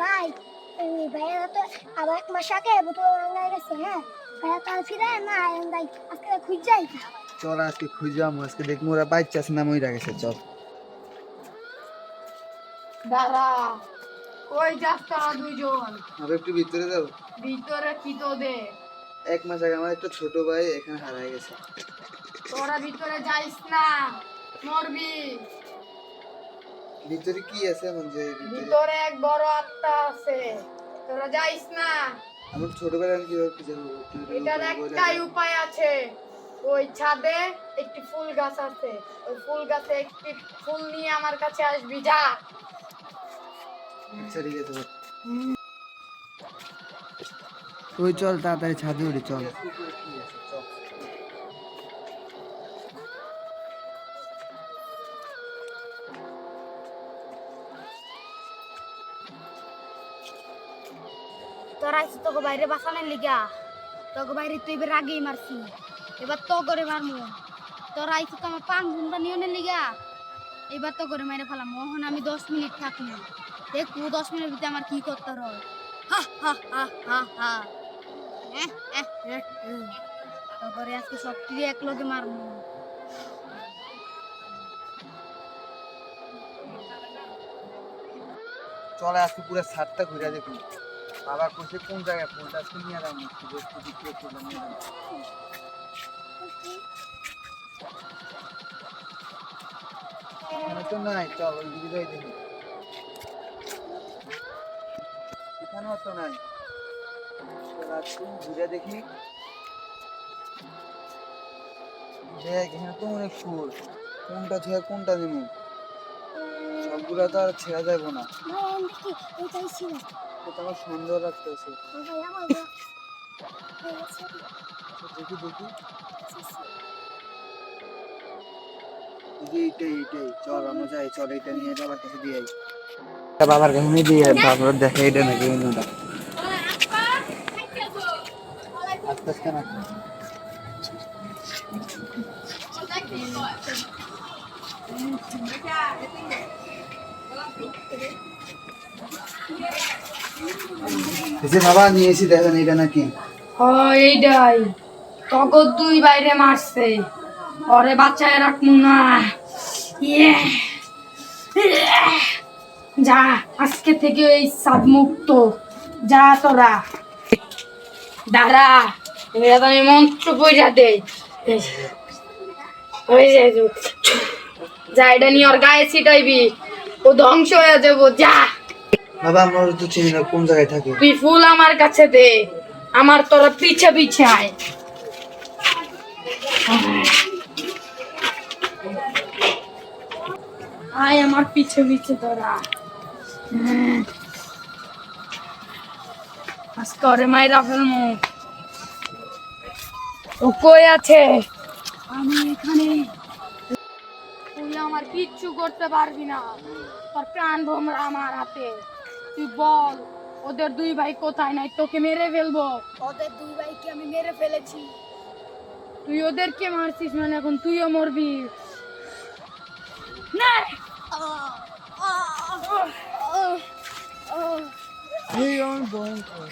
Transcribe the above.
ভাই ভাইয়া তো আবার এক মাস আগে বোতল রান্নায় গেছে। হ্যাঁ, ভাইয়া তো আর ফিরে না আয় আজকে খুঁজ যাই। চল আজকে খুঁজলাম, আজকে দেখবো ওরা বাচ্চা আছে না মইরা গেছে। চল দাঁড়া, কই যাস তোরা দুইজন? আবার একটু ভিতরে যাও। ভিতরে কি তোদের? এক মাস আগে আমার একটা ছোট ভাই এখানে হারায় গেছে। তোরা ভিতরে যাইস না, মরবি। ভিতরে কি আছে এমন যে ভিতরে এক বড় আত্মা আছে, তোরা যাইস না। আমার ছোট ভাই আমি কিভাবে খুঁজে পাবো? এটার একটাই উপায় আছে, ওই ছাদে একটি ফুল গাছ আছে, ওই ফুল গাছে একটি ফুল নিয়ে আমার কাছে আসবি, যা। আচ্ছা ঠিক আছে। তুই চল তাড়াতাড়ি ছাদে উঠি চল। তোরা এসে তোকে বাইরে বাঁচানোর লিগা, তোকে বাইরে তুই এবার আগেই মারছি, এবার তো করে মারমু। তোরা এসে তো আমার পান ঘুমটা নিয়নের লিগা, এবার তো করে মেরে ফেলাম। মোহন আমি 10 মিনিট থাকি, দেখবো 10 মিনিটের ভিতরে আমার কি করতে হয়। হা হা হা হা হা। তারপরে আজকে সব তুই এক লগে মারমু। চল আজকে পুরো ছাদটা ঘুরে দেখি। বাবা কইছে কোন জায়গায় ফুলটা আজকে নিয়ে যাবো, বস্তু বিক্রি করলাম নিয়ে যাবো। এখানে তো নাই, চল ওই দিকে যাই দেখি। এখানেও তো নাই, চল আজকে ঘুরে দেখি। দেখ এখানে তো অনেক ফুল, কোনটা ছেড়ে কোনটা নেবো? সবগুলা তো আর ছেড়া যাবো না, তো আমার সন্দেহ লাগতেছে। দেখি দেখি, এইটাই এইটাই, চল আমরা যাই, চল এইটা নিয়ে বাবার কাছে দিয়ে আই। বাবার কাছে নিয়ে দিয়ে বাবার দেখে এইটা নাকি অন্যটা। আস্তে আস্তে না, বাবা নিয়ে এসে দেখেন এইটা নাকি। এইটাই তগর দুই বাইরে মারছে, ওরে বাচ্চায় রাখমু না। ইয়ে, যা আজকে থেকে এই সাদ মুক্ত, যা তোরা। দাঁড়া, এবার আমি মন্ত্র পইরা দেই। ওই যে, যা এটা নিয়ে ওর গায়ে ছিটাইবি, ও ধ্বংস হয়ে যাবো, যা। বাবা আমরা তো চিনি না কোন জায়গায় থাকে। তুই ফুল আমার কাছে দে, আমার তোরা পিছে পিছে আয়। আয় আমার পিছে পিছে তোরা। আজকে ওরে মাইরা ফেলমু। ও কই আছে? আমি এখানে। তুই আমার কিচ্ছু করতে পারবি না, তোর প্রাণ ভোমরা আমার হাতে। তুই বল ওদের দুই ভাই কোথায়, নাই তোকে মেরে ফেলবো। ওদের দুই ভাইকে আমি মেরে ফেলেছি। তুই ওদেরকে মারছিস মানে এখন তুইও মরবি। না এই আমার ভয়ঙ্কর।